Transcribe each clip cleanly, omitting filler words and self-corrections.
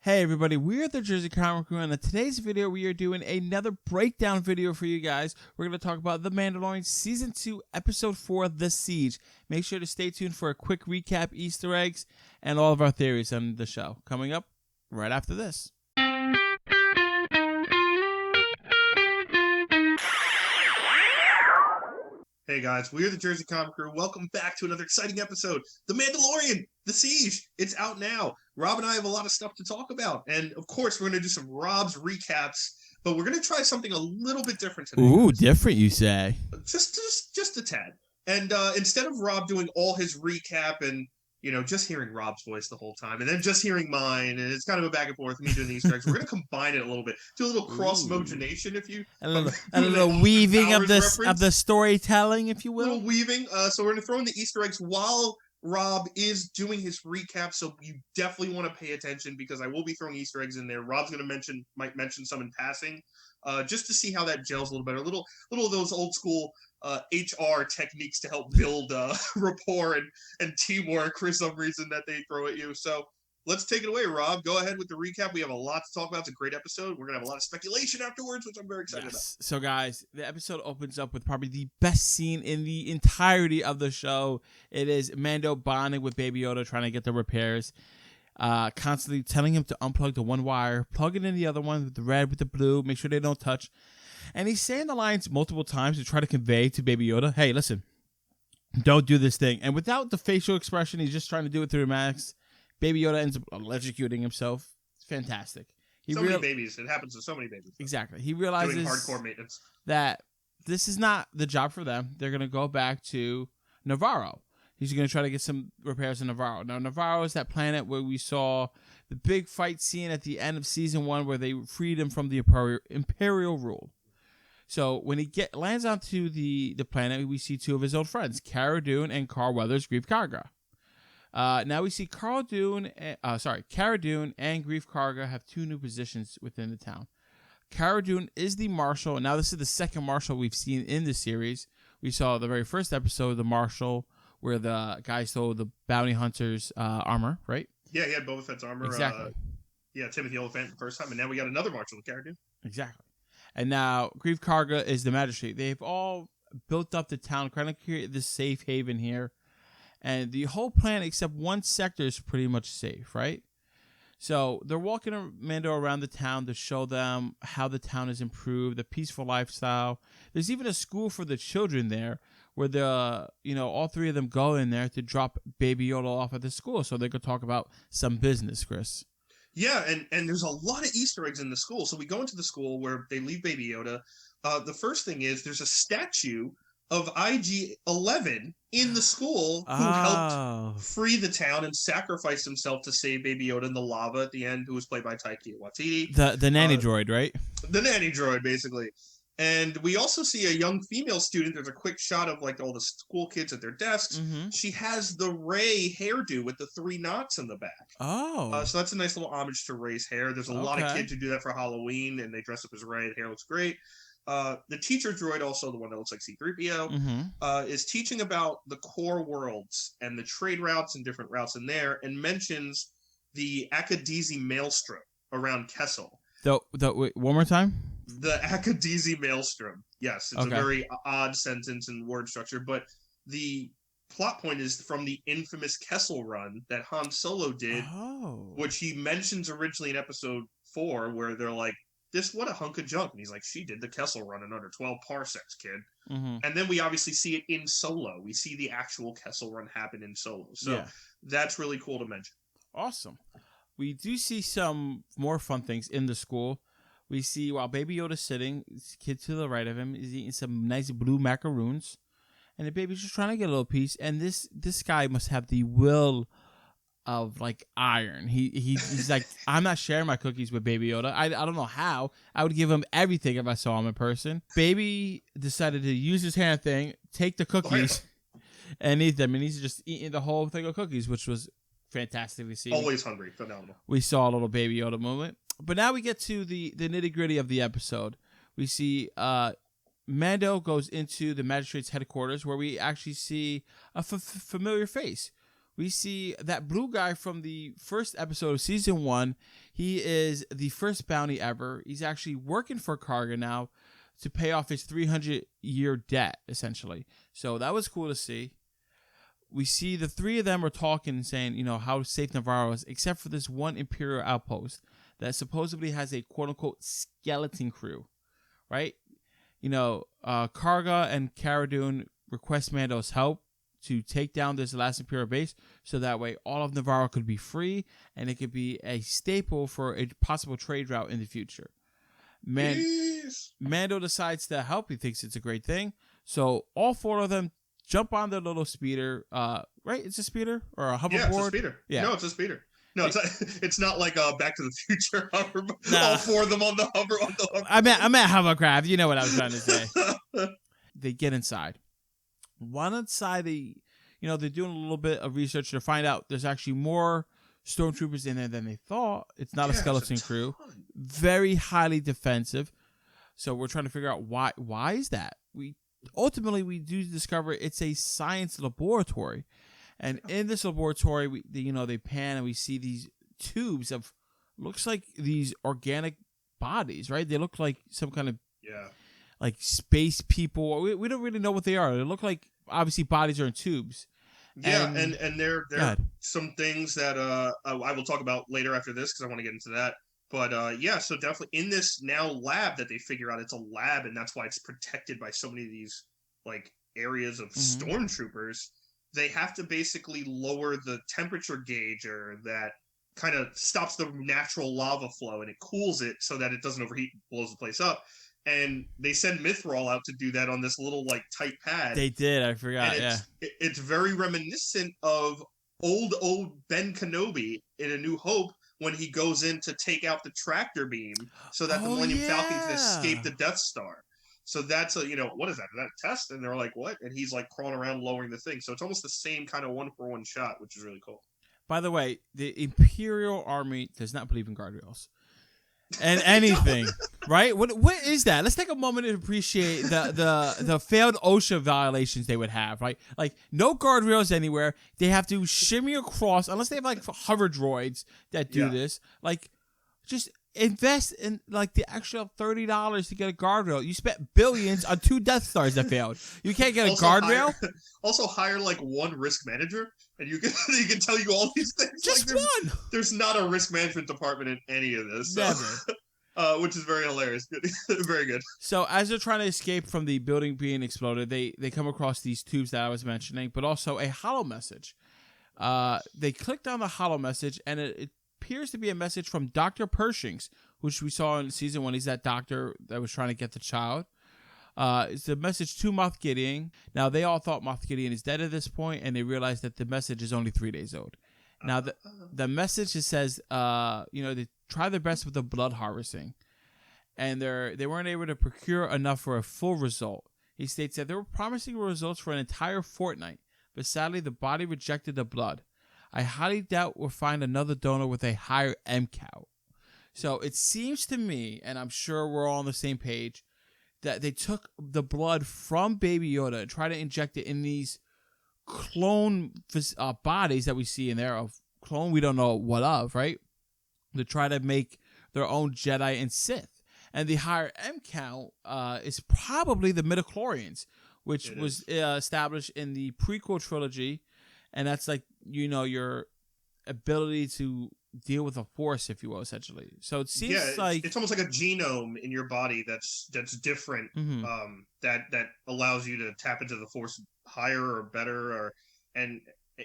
Hey everybody, we're the Jersey Comic Crew, and in today's video we are doing another breakdown video for you guys. We're going to talk about The Mandalorian Season 2, Episode 4, The Siege. Make sure to stay tuned for a quick recap, Easter eggs, and all of our theories on the show. Coming up right after this. Hey guys, we're the Jersey Comic Crew. Welcome back to another exciting episode. The Mandalorian, The Siege. It's out now. Rob and I have a lot of stuff to talk about. And of course, we're going to do some Rob's recaps, but we're going to try something a little bit different today. Ooh, guys. Different, you say? Just a tad. And instead of Rob doing all his recap and, you know, just hearing Rob's voice the whole time, and then just hearing mine, and it's kind of a back and forth, me doing the Easter eggs, we're going to combine it a little bit. Do a little cross-mogination, if you... A little weaving of the storytelling, if you will. A little weaving. So we're going to throw in the Easter eggs while Rob is doing his recap, so you definitely want to pay attention, because I will be throwing Easter eggs in there. Rob's going to might mention some in passing, just to see how that gels a little better. A little of those old school HR techniques to help build rapport and teamwork for some reason that they throw at you. So let's take it away, Rob. Go ahead with the recap. We have a lot to talk about. It's a great episode. We're going to have a lot of speculation afterwards, which I'm very excited about. So, guys, the episode opens up with probably the best scene in the entirety of the show. It is Mando bonding with Baby Yoda, trying to get the repairs, constantly telling him to unplug the one wire, plug it in the other one with the red, with the blue, make sure they don't touch. And he's saying the lines multiple times to try to convey to Baby Yoda, hey, listen, don't do this thing. And without the facial expression, he's just trying to do it through Max. Baby Yoda ends up electrocuting himself. It's fantastic. Many babies. It happens to so many babies. Exactly. He realizes doing hardcore maintenance that this is not the job for them. They're going to go back to Navarro. He's going to try to get some repairs in Navarro. Now, Navarro is that planet where we saw the big fight scene at the end of Season 1 where they freed him from the Imperial rule. So when he lands onto the planet, we see two of his old friends, Cara Dune and Carl Weathers' Greef Carga. Now we see Cara Dune and Greef Carga have two new positions within the town. Cara Dune is the marshal, and now this is the second marshal we've seen in the series. We saw the very first episode of the marshal where the guy stole the bounty hunter's armor, right? Yeah, he had Boba Fett's armor. Exactly. Timothy Oliphant the first time, and now we got another marshal with Cara Dune. Exactly. And now Greef Carga is the magistrate. They've all built up the town, trying to create this safe haven here. And the whole planet, except one sector, is pretty much safe, right? So they're walking Mando around the town to show them how the town has improved, the peaceful lifestyle. There's even a school for the children there where all three of them go in there to drop Baby Yoda off at the school so they could talk about some business, Chris. Yeah, and there's a lot of Easter eggs in the school. So we go into the school where they leave Baby Yoda. The first thing is there's a statue of IG-11 in the school who helped free the town and sacrificed himself to save Baby Yoda in the lava at the end, who was played by Taika Waititi. The nanny droid, right? The nanny droid, basically. And we also see a young female student. There's a quick shot of like all the school kids at their desks. Mm-hmm. She has the Rey hairdo with the 3 knots in the back. Oh. So that's a nice little homage to Rey's hair. There's a lot of kids who do that for Halloween, and they dress up as Rey. The hair looks great. The teacher droid, also the one that looks like C-3PO, mm-hmm. Is teaching about the core worlds and the trade routes and different routes in there, and mentions the Akadezi Maelstrom around Kessel. Wait, one more time? The Akadezi Maelstrom. Yes, it's a very odd sentence and word structure, but the plot point is from the infamous Kessel run that Han Solo did, which he mentions originally in episode 4, where they're like, what a hunk of junk. And he's like, she did the Kessel run in under 12 parsecs, kid. Mm-hmm. And then we obviously see it in Solo. We see the actual Kessel run happen in Solo. So that's really cool to mention. Awesome. We do see some more fun things in the school. We see while Baby Yoda's sitting, this kid to the right of him is eating some nice blue macaroons. And the baby's just trying to get a little piece. And this guy must have the will of like iron. He's like, I'm not sharing my cookies with Baby Yoda. I don't know how. I would give him everything if I saw him in person. Baby decided to use his hand thing, take the cookies, and eat them. And he's just eating the whole thing of cookies, which was fantastic to see. Always hungry. Phenomenal. We saw a little Baby Yoda moment. But now we get to the nitty-gritty of the episode. We see Mando goes into the magistrate's headquarters where we actually see a familiar face. we see that blue guy from the first episode of season 1. He is the first bounty ever. He's actually working for Carga now to pay off his 300-year debt, essentially. So that was cool to see. We see the three of them are talking and saying, how safe Navarro is, except for this one Imperial outpost that supposedly has a quote-unquote skeleton crew, right? Carga and Cara Dune request Mando's help to take down this last Imperial base, so that way all of Navarro could be free and it could be a staple for a possible trade route in the future. Mando decides to help. He thinks it's a great thing. So all 4 of them jump on their little speeder. Right? It's a speeder or a hoverboard? Yeah, it's a speeder. Yeah. No, it's a speeder. No, it's not like Back to the Future hover. Nah. All 4 of them on the hover. I meant hovercraft. You know what I was trying to say. They get inside. One inside, they're doing a little bit of research to find out there's actually more stormtroopers in there than they thought. It's not a skeleton crew. Very highly defensive. So we're trying to figure out why is that? We do discover it's a science laboratory. And in this laboratory, they pan and we see these tubes of, looks like these organic bodies, right? They look like some kind of like space people. We don't really know what they are. They look like, obviously, bodies are in tubes. Yeah, and there are some things that I will talk about later after this because I want to get into that. But so definitely in this now lab that they figure out, it's a lab, and that's why it's protected by so many of these like areas of stormtroopers. They have to basically lower the temperature gauger that kind of stops the natural lava flow, and it cools it so that it doesn't overheat and blows the place up. And they send Mithril out to do that on this little like tight pad. They did. I forgot. It's very reminiscent of old Ben Kenobi in A New Hope when he goes in to take out the tractor beam so that the Millennium Falcon can escape the Death Star. So that's what is that? Is that a test? And they're like, what? And he's like crawling around lowering the thing. So it's almost the same kind of 1-for-1 shot, which is really cool. By the way, the Imperial Army does not believe in guardrails. And anything, right? What is that? Let's take a moment to appreciate the failed OSHA violations they would have, right? Like no guardrails anywhere. They have to shimmy across unless they have like hover droids that do this. Like, just invest in like the extra $30 to get a guardrail. You spent billions on 2 Death Stars that failed. You can't get a guardrail. Also hire like one risk manager, and you can tell you all these things. Just like, one. There's not a risk management department in any of this. So. Never. Which is very hilarious. Very good. So as they're trying to escape from the building being exploded, they come across these tubes that I was mentioning, but also a holo message. They clicked on the holo message, and it appears to be a message from Dr. Pershings, which we saw in season 1. He's that doctor that was trying to get the child. It's a message to Moth Giddeon. Now, they all thought Moth Giddeon is dead at this point, and they realized that the message is only 3 days old. Now, the message says, they try their best with the blood harvesting, and they weren't able to procure enough for a full result. He states that they were promising results for an entire fortnight, but sadly, the body rejected the blood. I highly doubt we'll find another donor with a higher M count. So it seems to me, and I'm sure we're all on the same page, that they took the blood from Baby Yoda and tried to inject it in these clone bodies that we see in there, of clone we don't know what of, right? To try to make their own Jedi and Sith. And the higher M count is probably the midichlorians, which was established in the prequel trilogy. And that's like, your ability to deal with the Force, if you will, essentially. So it seems like it's almost like a genome in your body that's different. That allows you to tap into the Force higher or better. And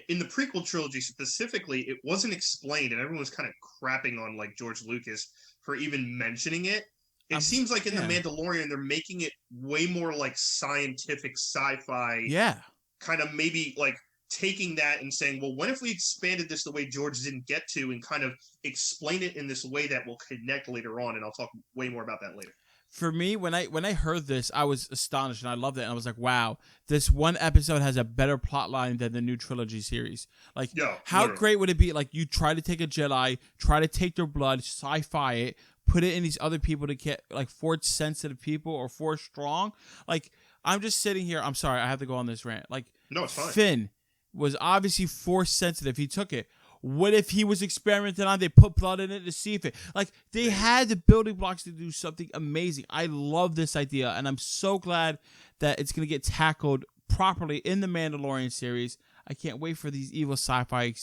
in the prequel trilogy specifically, it wasn't explained, and everyone was kind of crapping on like George Lucas for even mentioning it. It seems like in The Mandalorian, they're making it way more like scientific sci-fi. Yeah. Kind of maybe like taking that and saying, well, what if we expanded this the way George didn't get to and kind of explain it in this way that will connect later on? And I'll talk way more about that later. For me, when I heard this, I was astonished and I loved it. And I was like, wow, this one episode has a better plot line than the new trilogy series. Like, how literally great would it be? Like, you try to take a Jedi, try to take their blood, sci-fi it, put it in these other people to get, like, Force-sensitive people or Force-strong. Like, I'm just sitting here. I'm sorry, I have to go on this rant. Like, no, it's fine. Finn, was obviously force sensitive. He took it. What if he was experimenting on? They put blood in it to see if it. Like, they had the building blocks to do something amazing. I love this idea, and I'm so glad that it's going to get tackled properly in the Mandalorian series. I can't wait for these evil sci-fi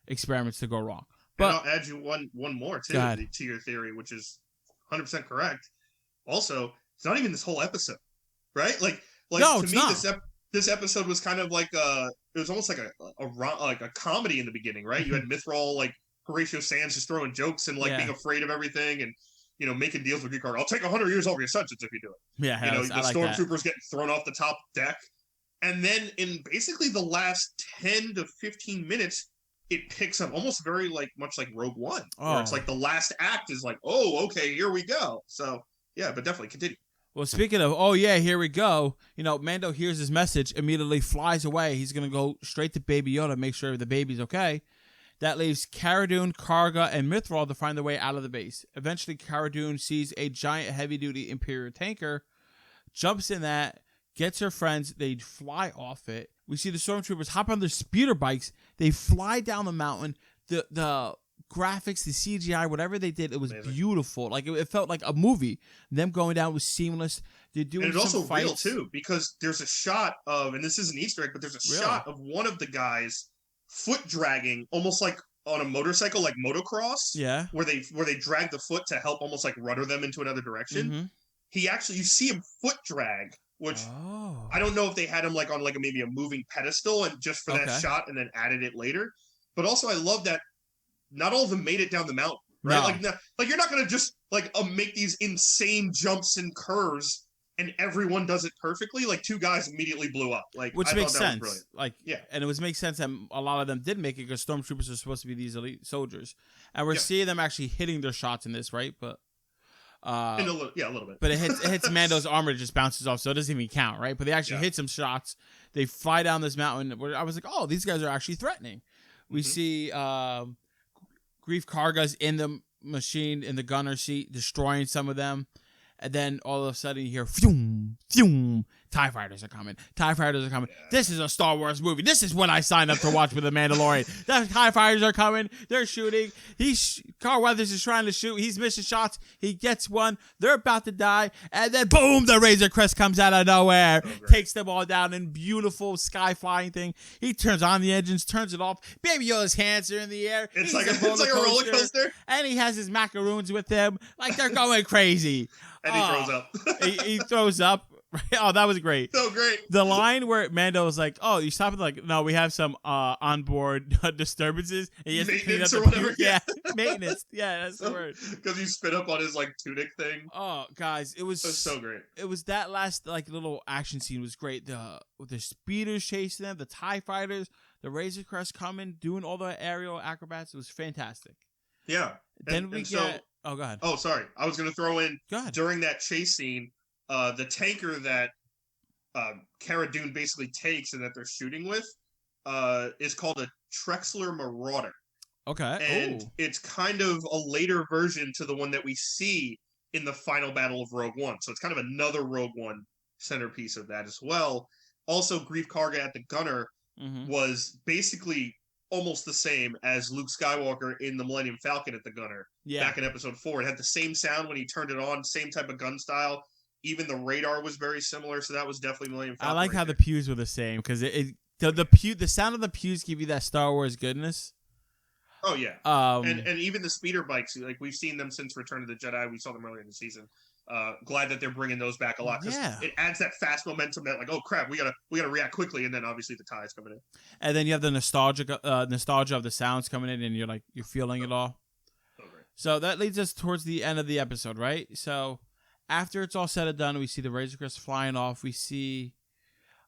experiments to go wrong. But and I'll add you one more too to your theory, which is 100% correct. Also, it's not even this whole episode, right? Like no, to me, not. this episode was kind of like it was almost like a comedy in the beginning, right? You had Mithril, like Horatio Sands, just throwing jokes and like being afraid of everything, and making deals with Carga. I'll take 100 years over your sentence if you do it. Yeah, the stormtroopers getting thrown off the top deck, and then in basically the last 10 to 15 minutes, it picks up almost very much like Rogue One, where it's like the last act is like, oh, okay, here we go. So yeah, but definitely continue. Well, speaking of, oh yeah, here we go. Mando hears his message, immediately flies away. He's gonna go straight to Baby Yoda, make sure the baby's okay. That leaves Cara Dune, Carga, and Mithril to find their way out of the base. Eventually, Cara Dune sees a giant heavy-duty Imperial tanker, jumps in that, gets her friends. They fly off it. We see the stormtroopers hop on their speeder bikes. They fly down the mountain. The graphics, the CGI, whatever they did, it was beautiful. Like it felt like a movie. Them going down was seamless. They're doing, and it's also real too, because there's a shot of, and this is an Easter egg, but there's a shot of one of the guys foot dragging, almost like on a motorcycle, like motocross. Yeah, where they drag the foot to help almost like rudder them into another direction. Mm-hmm. You see him foot drag, which I don't know if they had him like on like maybe a moving pedestal and just for that shot and then added it later. But also I love that not all of them made it down the mountain, right? No. Like you're not going to just make these insane jumps and curves and everyone does it perfectly. Like two guys immediately blew up. Which makes sense. And it makes sense that a lot of them did make it because stormtroopers are supposed to be these elite soldiers. And we're seeing them actually hitting their shots in this, right? But a little bit. But it hits Mando's armor, it just bounces off, so it doesn't even count, right? But they actually hit some shots. They fly down this mountain where I was like, oh, these guys are actually threatening. We see Greef Karga's in the machine, in the gunner seat, destroying some of them. And then all of a sudden you hear, phoom, phoom, TIE fighters are coming. TIE fighters are coming. Yeah. This is a Star Wars movie. This is what I signed up to watch with The Mandalorian. The TIE fighters are coming. They're shooting. Carl Weathers is trying to shoot. He's missing shots. He gets one. They're about to die. And then, boom, the Razorcrest comes out of nowhere. Takes them all down in beautiful sky flying thing. He turns on the engines, turns it off. Baby Yoda's hands are in the air. It's like a roller coaster. And he has his macaroons with him. Like, they're going crazy. And he throws up. he throws up. Oh, that was great. So great. The line where Mando was like, oh, you stop it, like, no, we have some onboard disturbances. And he has to clean up the whatever. Yeah, maintenance. Yeah, that's the word. Because you spit up on his tunic thing. Oh, guys, it was so great. It was that last little action scene was great. The speeders chasing them, the TIE fighters, the Razorcrest coming, doing all the aerial acrobats. It was fantastic. Yeah. Then we get... Oh, go ahead. Oh, sorry. I was going to throw in, during that chase scene, the tanker that Cara Dune basically takes and that they're shooting with is called a Trexler Marauder. Okay. And it's kind of a later version to the one that we see in the final battle of Rogue One. So it's kind of another Rogue One centerpiece of that as well. Also, Greef Karga at the gunner was basically almost the same as Luke Skywalker in the Millennium Falcon at the gunner back in episode 4. It had the same sound when he turned it on, same type of gun style. Even the radar was very similar, so that was definitely Millennium Falcon. I like how the pews were the same because the sound of the pews give you that Star Wars goodness. Oh yeah, and even the speeder bikes, like we've seen them since Return of the Jedi. We saw them earlier in the season. Glad that they're bringing those back a lot because it adds that fast momentum that like, oh crap, we gotta react quickly, and then obviously the TIE's coming in. And then you have the nostalgia of the sounds coming in, and you're feeling it all. So that leads us towards the end of the episode, right? So after it's all said and done, we see the Razorcrest flying off. We see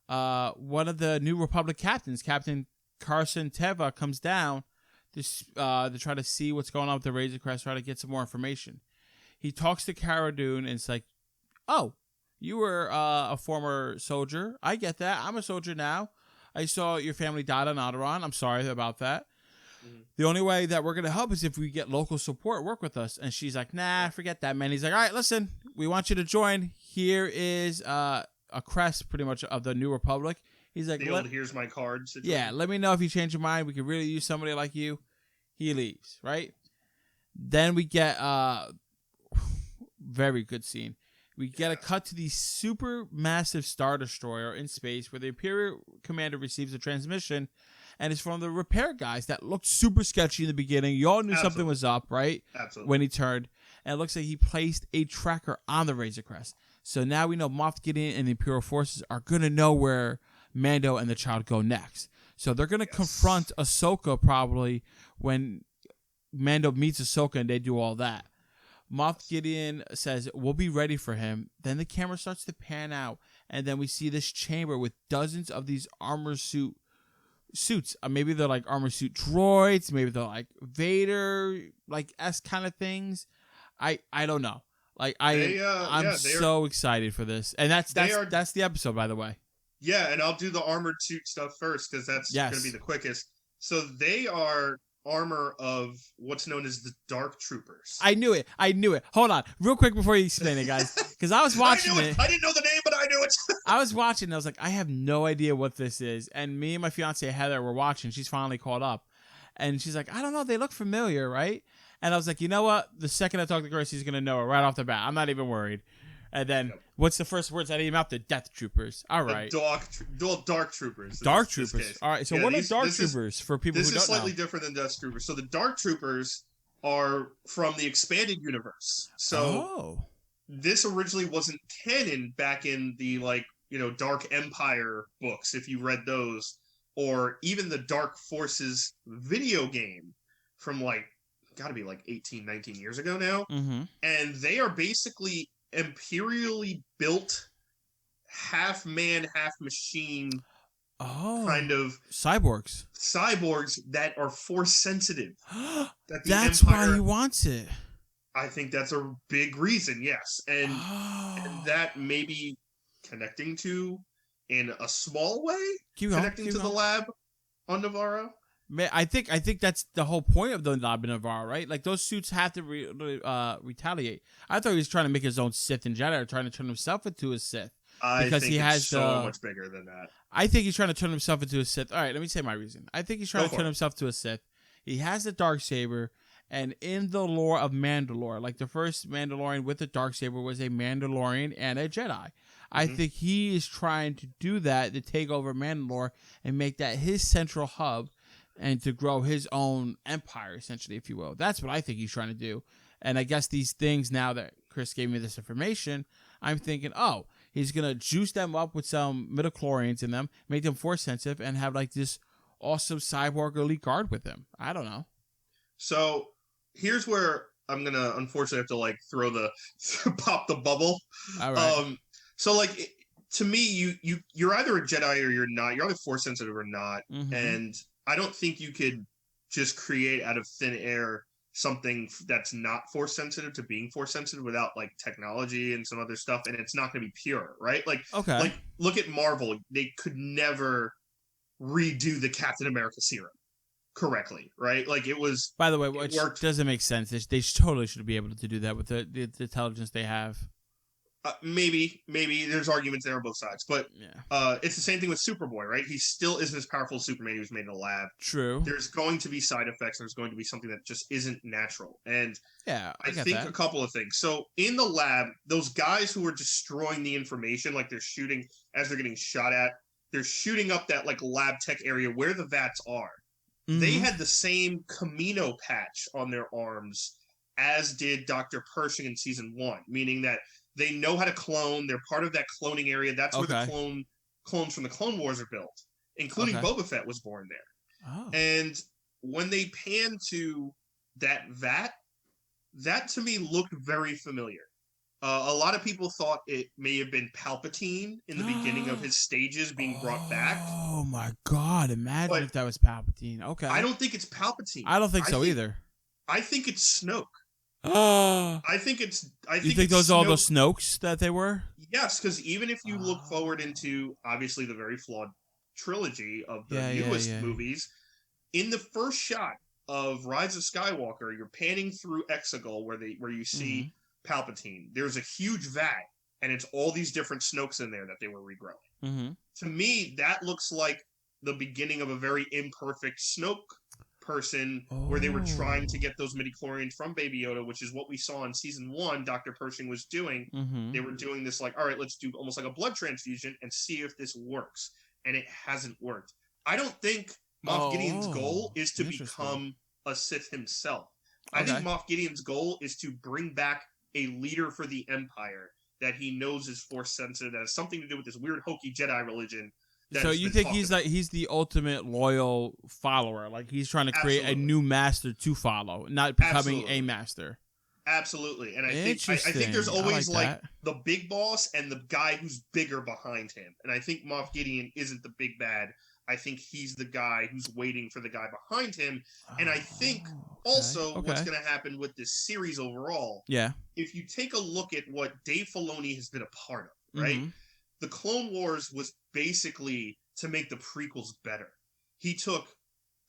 one of the New Republic captains, Captain Carson Teva, comes down to try to see what's going on with the Razorcrest, try to get some more information. He talks to Cara Dune, and it's like, oh, you were a former soldier. I get that. I'm a soldier now. I saw your family died on Alderaan. I'm sorry about that. The only way that we're going to help is if we get local support work with us. And she's like, nah, forget that, man. He's like, all right, listen, we want you to join. Here is a crest pretty much of the New Republic. He's like, the old "here's my card" situation. yeah, let me know if you change your mind. We could really use somebody like you. He leaves, right? Then we get very good scene. We get a cut to the super massive Star Destroyer in space where the Imperial commander receives a transmission, and it's from the repair guys that looked super sketchy in the beginning. You all knew something was up, right? Absolutely. When he turned. And it looks like he placed a tracker on the Razorcrest. So now we know Moth Giddeon and the Imperial forces are going to know where Mando and the child go next. So they're going to confront Ahsoka probably when Mando meets Ahsoka and they do all that. Moth Giddeon says, we'll be ready for him. Then the camera starts to pan out, and then we see this chamber with dozens of these armor suits. Maybe they're like armor suit droids. Maybe they're like Vader, like S kind of things. I don't know. Like I'm so excited for this, and that's the episode, by the way. Yeah, and I'll do the armored suit stuff first because that's going to be the quickest. So they are armor of what's known as the Dark Troopers. I knew it. Hold on, real quick before you explain it, guys, because I was watching it. I didn't know the name, but I knew it. I was watching, and I was like, I have no idea what this is. And me and my fiance Heather were watching. She's finally caught up, and she's like, I don't know, they look familiar, right? And I was like, you know what? The second I talk to Grace, he's gonna know it right off the bat. I'm not even worried. And then, what's the first words out of your mouth? The Death Troopers. All right. Dark Troopers. Dark Troopers. All right. So what are Dark Troopers for people who don't know? This is slightly different than Death Troopers. So the Dark Troopers are from the expanded universe. So this originally wasn't canon back in the Dark Empire books, if you read those, or even the Dark Forces video game from got to be 18, 19 years ago now. Mm-hmm. And they are basically imperially built, half man, half machine, kind of cyborgs that are force sensitive. That's why he wants it. I think that's a big reason, yes. And that may be connecting to, in a small way, connecting to the lab on Navarro. I think that's the whole point of the lab in Navarro, right? Like, those suits have to retaliate. I thought he was trying to make his own Sith and Jedi, or trying to turn himself into a Sith. Because he has so much bigger than that. I think he's trying to turn himself into a Sith. All right, let me say my reason. I think he's trying to turn himself to a Sith. He has the Darksaber, and in the lore of Mandalore, like the first Mandalorian with the Darksaber was a Mandalorian and a Jedi. I think he is trying to do that, to take over Mandalore and make that his central hub, and to grow his own empire, essentially, if you will. That's what I think he's trying to do. And I guess these things, now that Chris gave me this information, I'm thinking, he's going to juice them up with some midichlorians in them, make them force sensitive, and have this awesome cyborg elite guard with him. I don't know. So here's where I'm going to unfortunately have to pop the bubble. All right. To me, you're either a Jedi or you're not. You're either force sensitive or not. Mm-hmm. And I don't think you could just create out of thin air something that's not force sensitive to being force sensitive without technology and some other stuff, and it's not going to be pure, right? Look at Marvel. They could never redo the Captain America serum correctly, right? It was. By the way, which doesn't make sense. They totally should be able to do that with the intelligence they have. Maybe there's arguments there on both sides, but it's the same thing with Superboy, right? He still isn't as powerful as Superman. He was made in a lab. True. There's going to be side effects. There's going to be something that just isn't natural, and I think a couple of things. So in the lab, those guys who are destroying the information, they're shooting as they're getting shot at, they're shooting up that lab tech area where the vats are. Mm-hmm. They had the same Camino patch on their arms as did Dr. Pershing in season 1, meaning that they know how to clone. They're part of that cloning area. That's where the clones from the Clone Wars are built, including Boba Fett was born there. Oh. And when they pan to that vat, that to me looked very familiar. A lot of people thought it may have been Palpatine in the beginning of his stages being brought back. Oh my God! Imagine if that was Palpatine. Okay. I don't think it's Palpatine. I don't think so either. I think it's Snoke. I think you think those are all those Snokes that they were? Yes, because even if you look forward into obviously the very flawed trilogy of the newest movies, in the first shot of Rise of Skywalker, you're panning through Exegol where you see Palpatine. There's a huge vat, and it's all these different Snokes in there that they were regrowing. Mm-hmm. To me, that looks like the beginning of a very imperfect Snoke person, where they were trying to get those midichlorians from Baby Yoda, which is what we saw in season 1 Dr. Pershing was doing. Mm-hmm. They were doing this like, all right, let's do almost like a blood transfusion and see if this works. And it hasn't worked. I don't think Moff Gideon's goal is to become a Sith himself. I think Moff Gideon's goal is to bring back a leader for the Empire that he knows is Force sensitive, that has something to do with this weird hokey Jedi religion. So you think he's the ultimate loyal follower? Like he's trying to create a new master to follow, not becoming a master. Absolutely, and I think there's always like the big boss and the guy who's bigger behind him. And I think Moff Gideon isn't the big bad. I think he's the guy who's waiting for the guy behind him. And I think what's going to happen with this series overall. Yeah. If you take a look at what Dave Filoni has been a part of, right? Mm-hmm. The Clone Wars was basically to make the prequels better. He took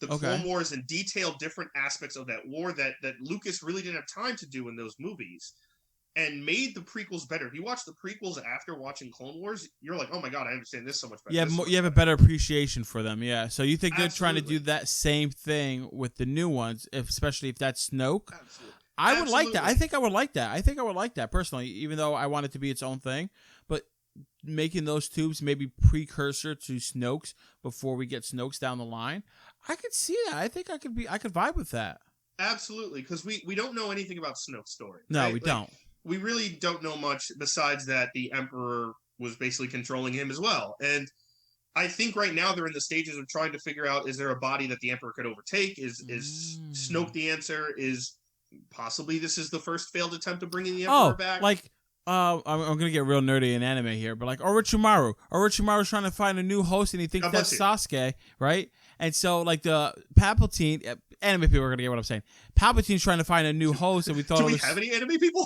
the Clone Wars and detailed different aspects of that war that Lucas really didn't have time to do in those movies, and made the prequels better. If you watch the prequels after watching Clone Wars, you're like, oh my god, I understand this so much better. Yeah, you have a better appreciation for them. Yeah, so you think they're trying to do that same thing with the new ones, especially if that's Snoke? Absolutely. I would like that. I think I would like that personally, even though I want it to be its own thing. But making those tubes maybe precursor to Snoke's before we get Snoke's down the line, I could see that. I think I could vibe with that. Absolutely, because we don't know anything about Snoke's story. No, right? We don't. We really don't know much besides that the Emperor was basically controlling him as well. And I think right now they're in the stages of trying to figure out, is there a body that the Emperor could overtake? Is Snoke the answer? Is possibly this is the first failed attempt of bringing the Emperor back? Like, I'm going to get real nerdy in anime here, but like Orochimaru. Orochimaru's trying to find a new host and he thinks that's Sasuke, right? And so like the Palpatine, anime people are going to get what I'm saying. Palpatine's trying to find a new host and we thought Do we have any anime people?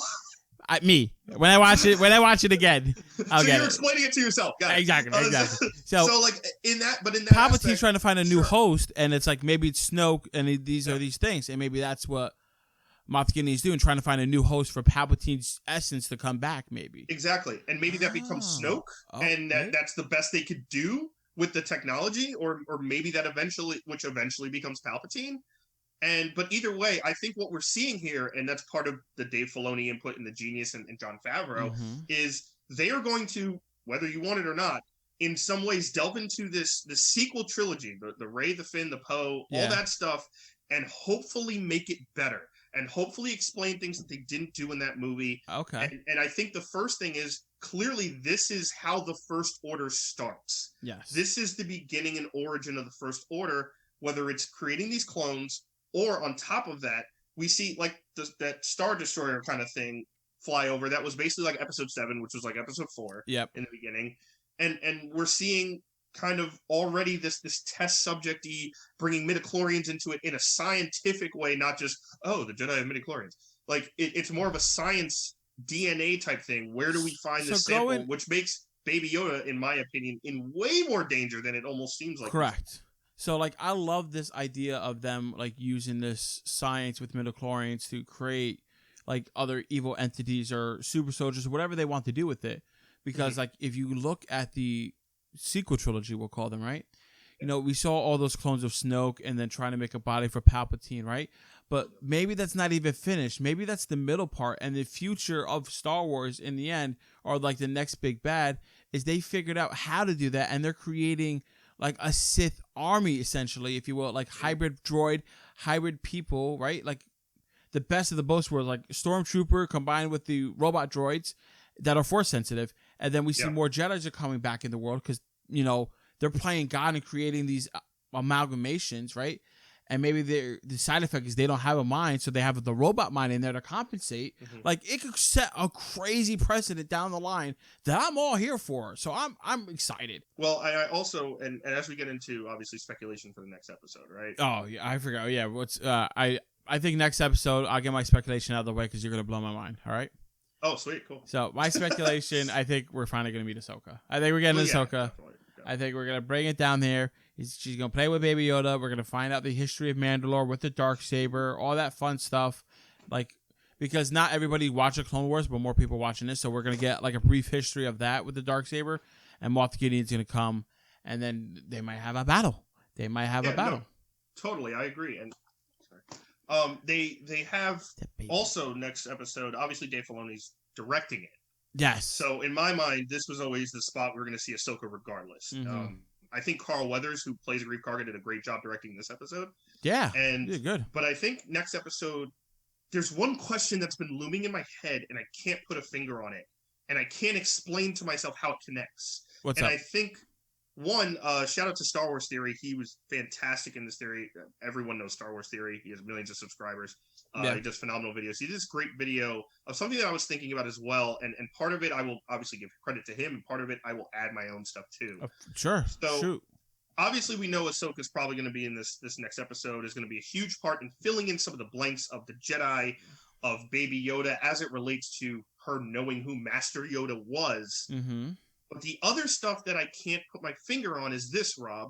Me. When I watch it again, I'll get it. You're explaining it to yourself. Got it. Exactly. So like in that Palpatine's aspect, trying to find a new host, and it's like maybe it's Snoke, and these are these things, and maybe that's what Moff Gideon is doing, trying to find a new host for Palpatine's essence to come back. Maybe exactly, and maybe that becomes Snoke, and that's the best they could do with the technology, or maybe that eventually becomes Palpatine. But either way, I think what we're seeing here, and that's part of the Dave Filoni input and the genius and Jon Favreau, is they are going to, whether you want it or not, in some ways delve into the sequel trilogy, the Rey, the Finn, the Poe, all that stuff, and hopefully make it better, and hopefully explain things that they didn't do in that movie. Okay. And I think the first thing is, clearly this is how the First Order starts. Yes. This is the beginning and origin of the First Order, whether it's creating these clones, or on top of that, we see like that Star Destroyer kind of thing fly over. That was basically like episode 7, which was like episode 4 in the beginning. And we're seeing kind of already this test subject-y, bringing midichlorians into it in a scientific way, not just, the Jedi have midichlorians. Like it's more of a science DNA type thing. Where do we find this sample? Which makes Baby Yoda, in my opinion, in way more danger than it almost seems like. Correct. So, like, I love this idea of them, like, using this science with midichlorians to create, like, other evil entities or super soldiers or whatever they want to do with it. Because, like, if you look at the sequel trilogy, we'll call them, right? You know, we saw all those clones of Snoke and then trying to make a body for Palpatine, right? But maybe that's not even finished. Maybe that's the middle part. And the future of Star Wars in the end, or, like, the next big bad, is they figured out how to do that. And they're creating like a Sith army, essentially, if you will, like hybrid droid, hybrid people, right? Like the best of the both worlds, like Stormtrooper combined with the robot droids that are force sensitive. And then we see more Jedis are coming back in the world because, you know, they're playing God and creating these amalgamations, right? And maybe the side effect is they don't have a mind, so they have the robot mind in there to compensate. Like it could set a crazy precedent down the line that I'm all here for. So I'm excited. Well, I also and as we get into obviously speculation for the next episode, right? Oh yeah, I forgot. Yeah, I think next episode I'll get my speculation out of the way because you're gonna blow my mind. All right. Oh, sweet, cool. So my speculation, I think we're finally gonna meet Ahsoka. I think we're getting Ahsoka. Definitely. I think we're gonna bring it down there. She's gonna play with Baby Yoda. We're gonna find out the history of Mandalore with the Darksaber, all that fun stuff. Like, because not everybody watches Clone Wars, but more people watching this, so we're gonna get like a brief history of that with the Darksaber, and Moth Gideon's going to come, and then they might have a battle. They might have a battle. No, totally, I agree. And they have also next episode. Obviously, Dave Filoni's directing it. Yes. So in my mind, this was always the spot we're going to see Ahsoka regardless. Mm-hmm. I think Carl Weathers, who plays Greef Carga, did a great job directing this episode. Yeah, and good. But I think next episode, there's one question that's been looming in my head, and I can't put a finger on it, and I can't explain to myself how it connects. What's up? And I think one, shout out to Star Wars Theory. He was fantastic in this theory. Everyone knows Star Wars Theory. He has millions of subscribers. He does phenomenal videos. He did this great video of something that I was thinking about as well. And part of it, I will obviously give credit to him. And part of it, I will add my own stuff too. Sure. So shoot. Obviously, we know Ahsoka's probably going to be in this next episode. Is going to be a huge part in filling in some of the blanks of the Jedi, of Baby Yoda, as it relates to her knowing who Master Yoda was. Mm-hmm. But the other stuff that I can't put my finger on is this, Rob.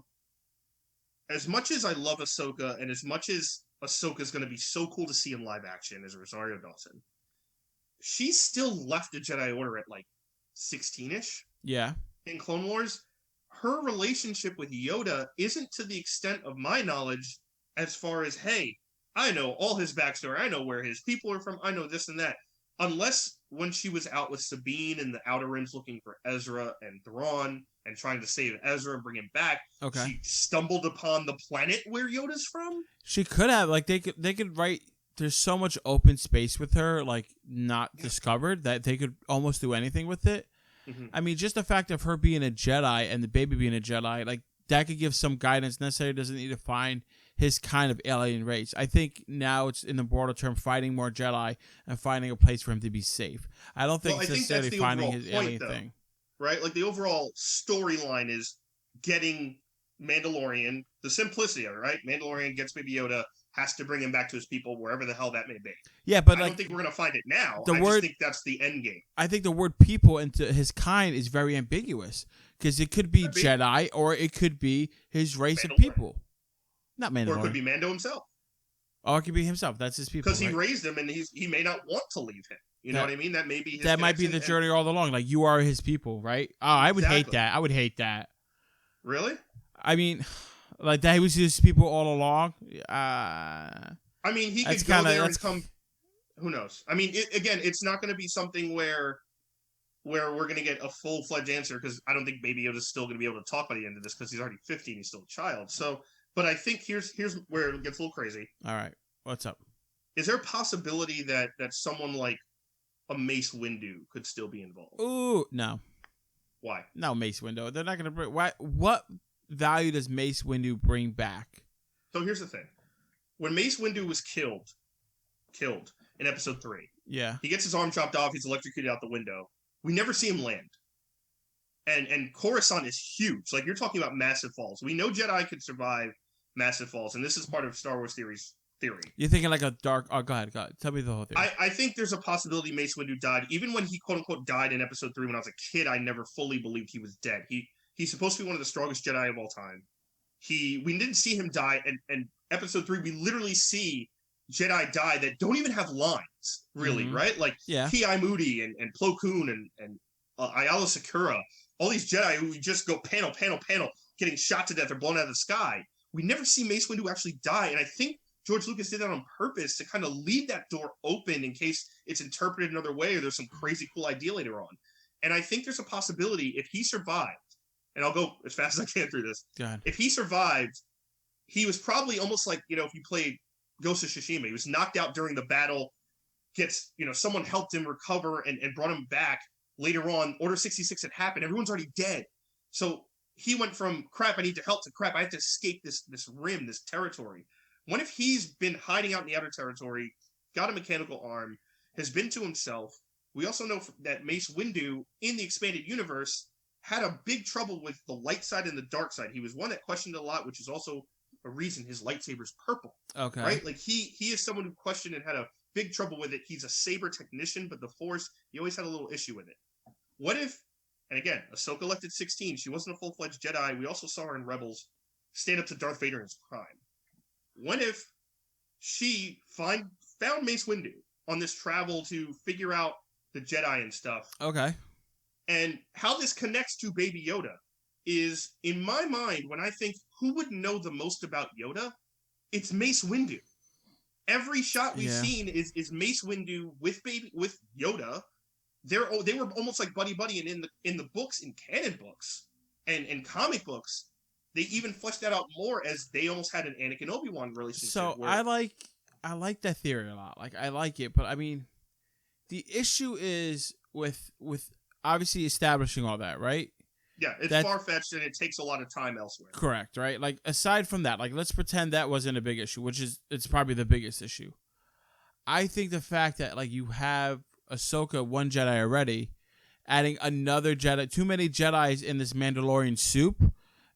As much as I love Ahsoka, and as much as Ahsoka's going to be so cool to see in live action as Rosario Dawson, she still left the Jedi Order at like 16-ish. Yeah. In Clone Wars. Her relationship with Yoda isn't to the extent of my knowledge as far as, hey, I know all his backstory. I know where his people are from. I know this and that. Unless when she was out with Sabine in the Outer Rims looking for Ezra and Thrawn and trying to save Ezra and bring him back, she stumbled upon the planet where Yoda's from. She could have. Like, they could write... There's so much open space with her, like, not discovered, that they could almost do anything with it. Mm-hmm. I mean, just the fact of her being a Jedi and the baby being a Jedi, like, that could give some guidance. Necessarily doesn't need to find his kind of alien race. I think now it's, in the broader term, fighting more Jedi and finding a place for him to be safe. I don't think it's necessarily finding his alien thing. Right? Like, the overall storyline is getting Mandalorian, the simplicity of it, right? Mandalorian gets Baby Yoda, has to bring him back to his people, wherever the hell that may be. Yeah, but I don't think we're going to find it now. I just think that's the end game. I think the word people into his kind is very ambiguous, because it could be Jedi or it could be his race of people. Not Mandalorian. Or it could be Mando himself. Or it could be himself. That's his people. Because he raised him, and he may not want to leave him. You know what I mean? That may be his That might be the journey all along. Like, you are his people, right? Oh, I would hate that. I would hate that. Really? I mean, like, that he was his people all along. I mean, he could go there and come. Who knows? I mean, it's not going to be something where we're going to get a full-fledged answer, because I don't think Baby Yoda's still going to be able to talk by the end of this, because he's already 15. He's still a child. So, but I think here's where it gets a little crazy. All right. What's up? Is there a possibility that someone like a Mace Windu could still be involved? Ooh, no. Why? No, Mace Windu. They're not going to bring... What value does Mace Windu bring back? So here's the thing. When Mace Windu was killed in episode 3. Yeah. He gets his arm chopped off. He's electrocuted out the window. We never see him land. And Coruscant is huge. Like, you're talking about massive falls. We know Jedi could survive massive falls, and this is part of Star Wars theory's theory. You're thinking like a dark... Oh, go ahead. Tell me the whole theory. I think there's a possibility Mace Windu died. Even when he, quote-unquote, died in episode 3 when I was a kid, I never fully believed he was dead. He's supposed to be one of the strongest Jedi of all time. We didn't see him die, and episode 3, we literally see Jedi die that don't even have lines, really, right? Like, Ki Moody and Plo Koon and Ayala Sakura, all these Jedi who just go panel, getting shot to death or blown out of the sky. We never see Mace Windu actually die, and I think George Lucas did that on purpose to kind of leave that door open in case it's interpreted another way or there's some crazy cool idea later on. And I think there's a possibility if he survived, and I'll go as fast as I can through this. If he survived, he was probably almost like, if you played Ghost of Tsushima, he was knocked out during the battle, someone helped him recover and brought him back. Later on, Order 66 had happened. Everyone's already dead. So he went from crap, I need to help, to crap, I have to escape this rim, this territory. What if he's been hiding out in the outer territory, got a mechanical arm, has been to himself? We also know that Mace Windu, in the expanded universe, had a big trouble with the light side and the dark side. He was one that questioned a lot, which is also a reason his lightsaber's purple. Okay. Right? Like, he is someone who questioned and had a big trouble with it. He's a saber technician, but the Force, he always had a little issue with it. What if, and again, Ahsoka left at 16. She wasn't a full-fledged Jedi. We also saw her in Rebels stand up to Darth Vader in his prime. What if she found Mace Windu on this travel to figure out the Jedi and stuff? Okay. And how this connects to Baby Yoda is, in my mind, when I think who would know the most about Yoda, it's Mace Windu. Every shot we've seen is Mace Windu with Yoda. They were almost like buddy, and in the books, in canon books and comic books, they even fleshed that out more as they almost had an Anakin Obi-Wan relationship. So I like that theory a lot. Like I like it, but I mean, the issue is with obviously establishing all that, right? Yeah, it's far-fetched and it takes a lot of time elsewhere. Correct, right? Like aside from that, like let's pretend that wasn't a big issue, which is it's probably the biggest issue. I think the fact that like you have Ahsoka, one Jedi already, adding another Jedi, too many Jedis in this Mandalorian soup,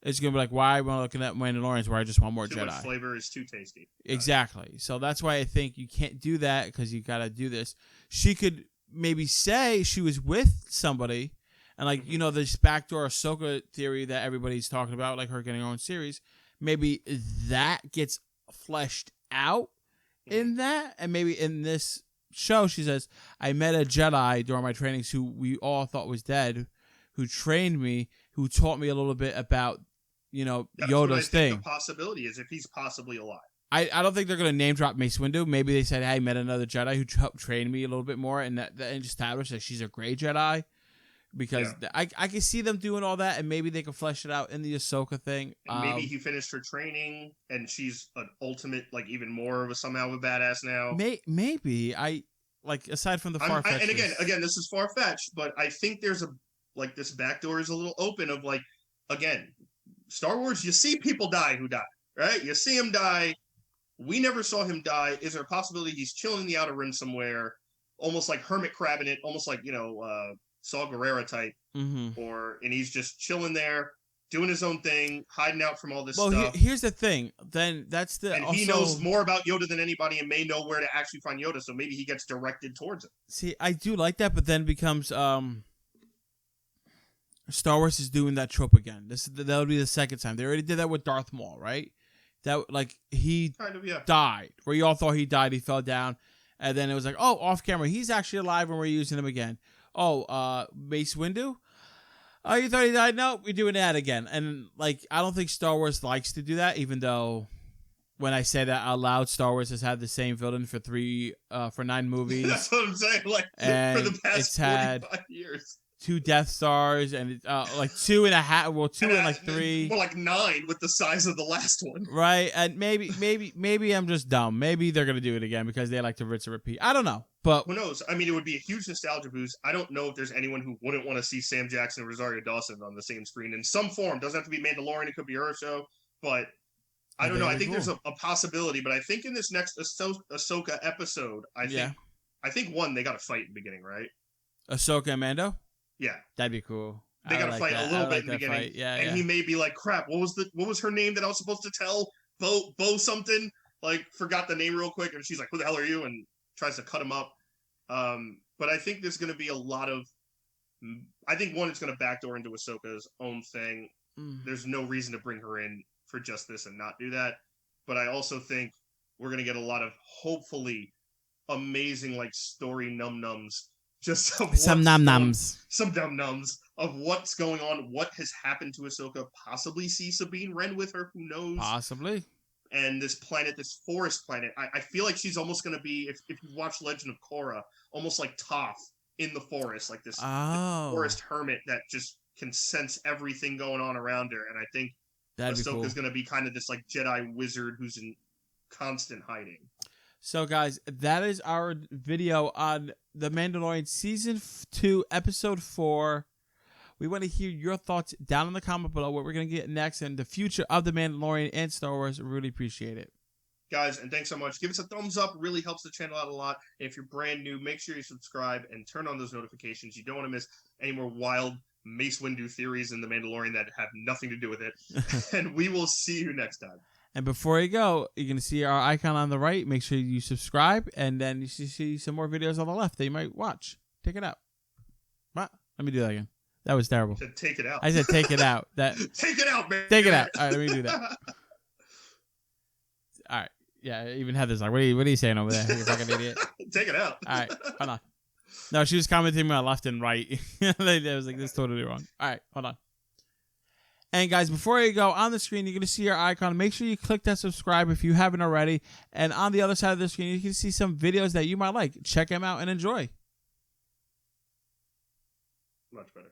it's gonna be like, why am I looking at Mandalorians where I just want more Jedi? Too much flavor is too tasty. Exactly. So that's why I think you can't do that because you gotta do this. She could maybe say she was with somebody, and like this backdoor Ahsoka theory that everybody's talking about, like her getting her own series. Maybe that gets fleshed out in that, and maybe in this show she says, I met a Jedi during my trainings who we all thought was dead, who trained me, who taught me a little bit about Yoda's thing. The possibility is if he's possibly alive. I don't think they're going to name drop Mace Windu. Maybe they said, hey, I met another Jedi who helped train me a little bit more, and that established that she's a gray Jedi. Because I can see them doing all that, and maybe they can flesh it out in the Ahsoka thing. And maybe he finished her training, and she's an ultimate, like even more of a somehow a badass now. Maybe aside from the far fetched. And again, this is far fetched, but I think there's this back door is a little open of again, Star Wars. You see people die who die, right? You see him die. We never saw him die. Is there a possibility he's chilling in the Outer Rim somewhere, almost like hermit crabbing it, almost like Saw Gerrera type, and he's just chilling there, doing his own thing, hiding out from all this stuff. Well, here's the thing. Then that's the. And he knows more about Yoda than anybody, and may know where to actually find Yoda. So maybe he gets directed towards it. See, I do like that, but then it becomes Star Wars is doing that trope again. That would be the second time. They already did that with Darth Maul, right? That he died, where you all thought he died. He fell down, and then it was like, oh, off camera, he's actually alive, and we're using him again. Oh, Mace Windu? Oh, you thought he died? No, we're doing that again. And I don't think Star Wars likes to do that, even though when I say that out loud, Star Wars has had the same villain for 9 movies. That's what I'm saying. For the past 45 years. 2 Death Stars and 2.5. Well, 2 and 3. More like 9 with the size of the last one. Right, and maybe I'm just dumb. Maybe they're gonna do it again because they like to rinse and repeat. I don't know, but who knows? I mean, it would be a huge nostalgia boost. I don't know if there's anyone who wouldn't want to see Sam Jackson and Rosario Dawson on the same screen in some form. Doesn't have to be Mandalorian. It could be her show, but I don't know. I think there's a possibility, but I think in this next Ahsoka episode, I think they got to fight in the beginning, right? Ahsoka and Mando. Yeah, that'd be cool. They got to fight a little bit in the beginning. He may be like, "Crap, what was her name that I was supposed to tell? Bo something." Forgot the name real quick, and she's like, "Who the hell are you?" and tries to cut him up. But I think there's going to be a lot of. I think it's going to backdoor into Ahsoka's own thing. There's no reason to bring her in for just this and not do that. But I also think we're going to get a lot of hopefully amazing story num-nums. Just some num-nums of what's going on, what has happened to Ahsoka, possibly see Sabine Wren with her, who knows? Possibly. And this planet, this forest planet, I feel like she's almost going to be, if you watch Legend of Korra, almost like Toph in the forest, like this forest hermit that just can sense everything going on around her. And I think Ahsoka's going to be kind of this Jedi wizard who's in constant hiding. So, guys, that is our video on The Mandalorian Season 2, Episode 4. We want to hear your thoughts down in the comment below, what we're going to get next and the future of The Mandalorian and Star Wars. We really appreciate it. Guys, and thanks so much. Give us a thumbs up. It really helps the channel out a lot. And if you're brand new, make sure you subscribe and turn on those notifications. You don't want to miss any more wild Mace Windu theories in The Mandalorian that have nothing to do with it. And we will see you next time. And before you go, you're going to see our icon on the right. Make sure you subscribe, and then you see some more videos on the left that you might watch. Take it out. What? Let me do that again. That was terrible. You said take it out. I said take it out. Take it out, man. Take it out. All right, let me do that. All right. Yeah, even Heather's like, what are you saying over there? You fucking idiot. Take it out. All right, hold on. No, she was commenting on left and right. I was like, this is totally wrong. All right, hold on. And guys, before you go, on the screen, you're going to see your icon. Make sure you click that subscribe if you haven't already. And on the other side of the screen, you can see some videos that you might like. Check them out and enjoy. Much better.